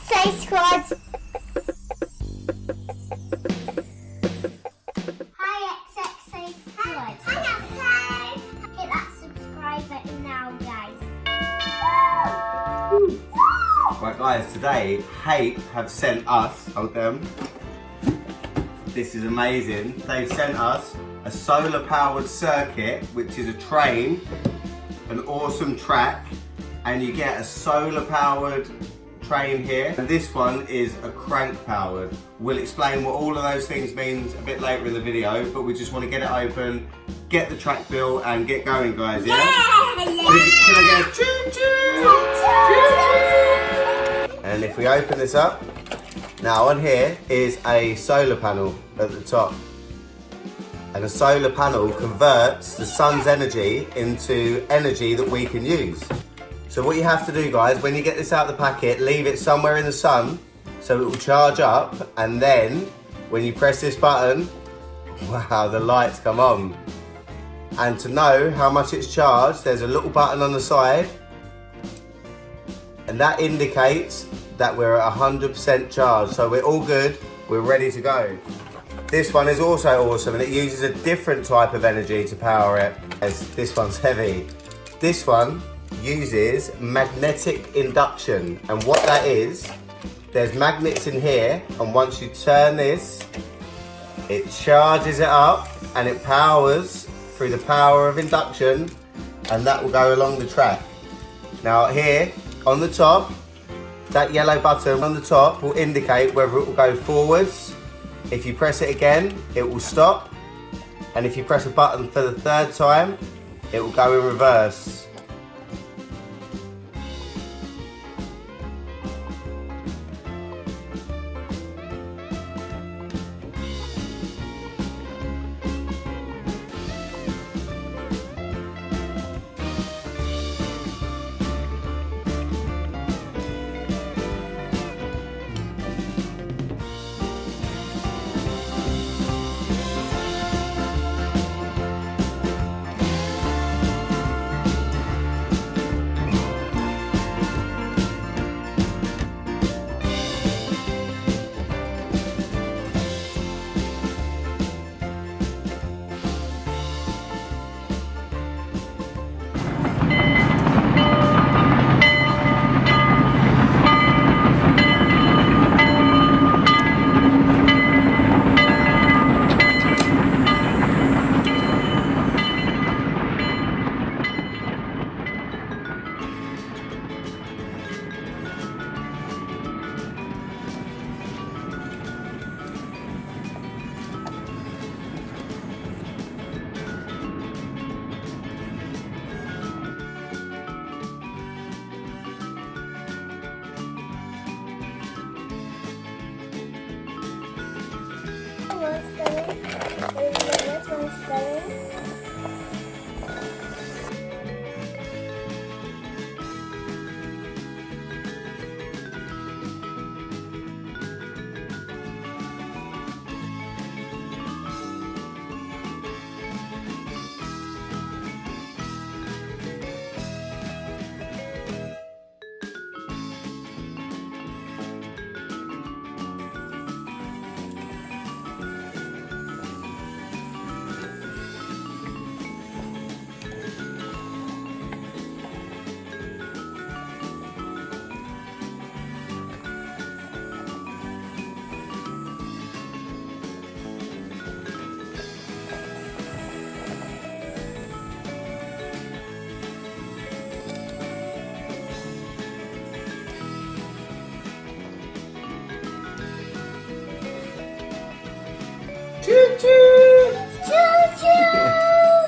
XOXO squad. Hi XOXO squad. Hi XOXO. Hit that subscribe button now, guys. Right guys, today Hape have sent us, hold them, this is amazing, they've sent us a solar powered circuit, which is a train, an awesome track, and you get a solar powered train here, and this one is a crank powered. We'll explain what all of those things means a bit later in the video, but we just want to get it open, get the track built and get going, guys, yeah? Can I get a choo choo? And if we open this up, now on here is a solar panel at the top. And a solar panel converts the sun's energy into energy that we can use. So what you have to do, guys, when you get this out of the packet, leave it somewhere in the sun so it will charge up, and then when you press this button, wow, the lights come on. And to know how much it's charged, there's a little button on the side, and that indicates that we're at 100% charged. So we're all good, we're ready to go. This one is also awesome, and it uses a different type of energy to power it, as this one's heavy. This one uses magnetic induction, and what that is, there's magnets in here, and once you turn this, it charges it up and it powers through the power of induction, and that will go along the track. Now here on the top, that yellow button on the top will indicate whether it will go forwards. If you press it again, it will stop, and if you press a button for the third time, it will go in reverse.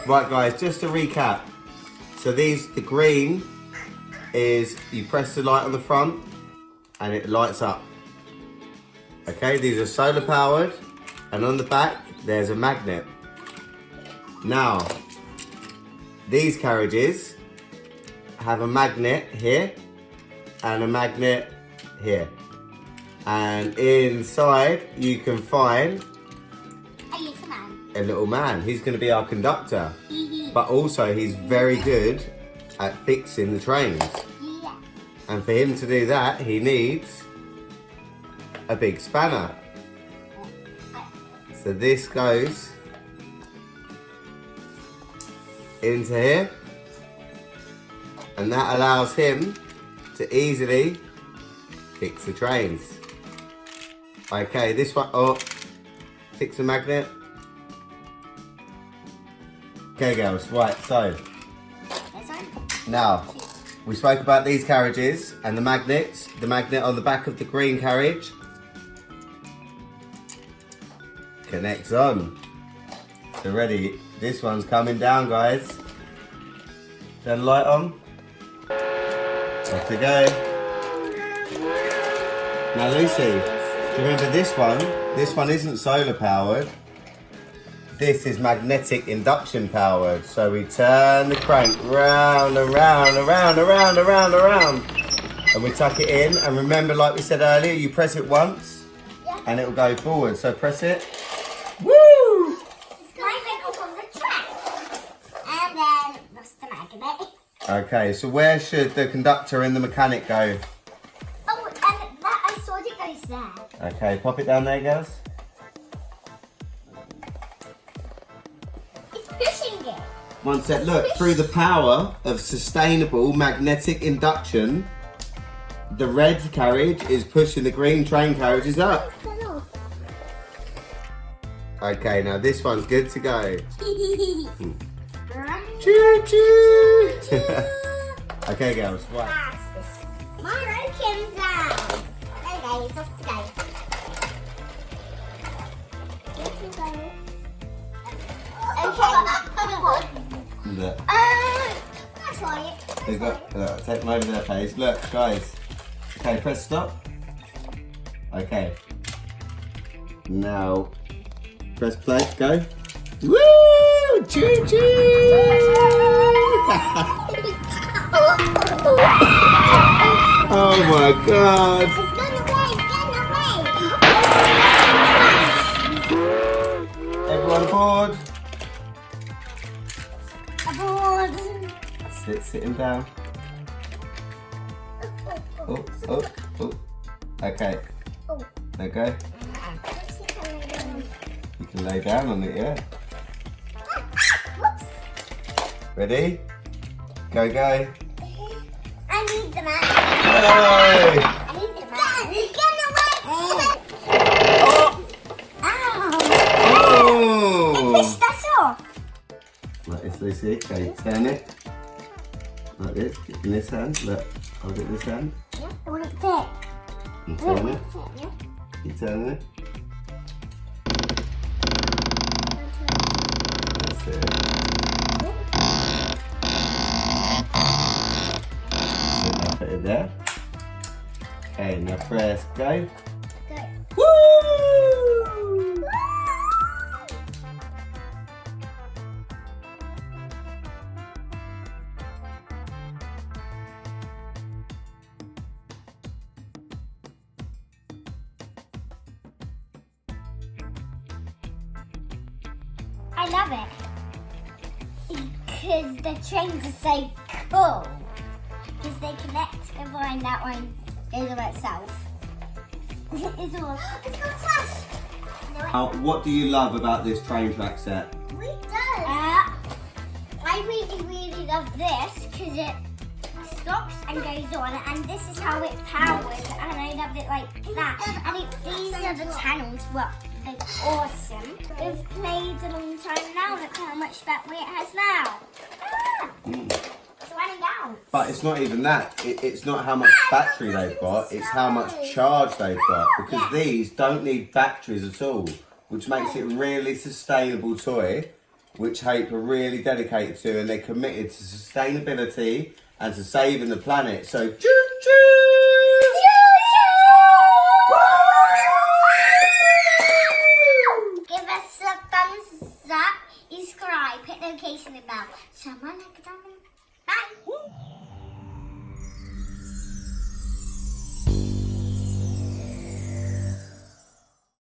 Right guys, just to recap. So the green is you press the light on the front and it lights up. Okay, these are solar powered, and on the back there's a magnet. Now, these carriages have a magnet here and a magnet here. And inside you can find a little man. He's going to be our conductor, but also he's very good at fixing the trains. And for him to do that, he needs a big spanner. So this goes into here, and that allows him to easily fix the trains. Okay, this one, oh, fix the magnet. Okay girls, right, so now we spoke about these carriages and the magnets. The magnet on the back of the green carriage connects on. So ready, this one's coming down, guys. Turn the light on. Off we go. Now Lucy, do you remember this one? This one isn't solar powered. This is magnetic induction powered. So we turn the crank round and round and round and round and round and round. And we tuck it in. And remember, like we said earlier, you press it once and it will go forward. So press it. Woo! It's going to go on the track. And then that's the magnet. Okay, so where should the conductor and the mechanic go? Oh, and that I saw it goes there. Okay, pop it down there, girls. It's pushing it. One sec, look, through the power of sustainable magnetic induction, the red carriage is pushing the green train carriages up. Okay, now this one's good to go. Choo choo! Okay, girls, right. My broken down. Okay, it's off to go. Okay. Look, That's right. they've got, look, take them over there, Paige. Look, guys. Okay, press stop. Okay. Now, press play, go. Woo! Choo choo! Oh my god! It's gonna win, Everyone aboard? Aboard. Sit him down. Oh, oh, oh. Okay. Oh. There you go. You can lay down on it, yeah. Whoops. Ready? Go, go. I need the mat. Hey! I need the mat. Get away. Ow. Oh! Push us off. Like this, Lucy. Okay, turn it. Like this. In this hand. Look. Hold it in this hand. Yeah, I want it thick. And turn it. Yeah. You turn it. That's it. So now put it there. Okay, now press go. Go. Woo! I love it because the trains are so cool because they connect over and that one goes by itself. It's all. It's got flash. What do you love about this train track set? We do. I really love this because it stops and goes on, and this is how it's powered, and I love it like that. And these are the channels. Well, they're awesome. We've played a long time now. Look how much battery it has now. It's running out. But it's not even that. It's not how much battery they've got. It's how much charge they've got. Because these don't need batteries at all, which makes it a really sustainable toy, which Hape are really dedicated to, and they're committed to sustainability and to saving the planet. So, choo choo! Give us a thumbs up, subscribe, hit the notification bell. Bye.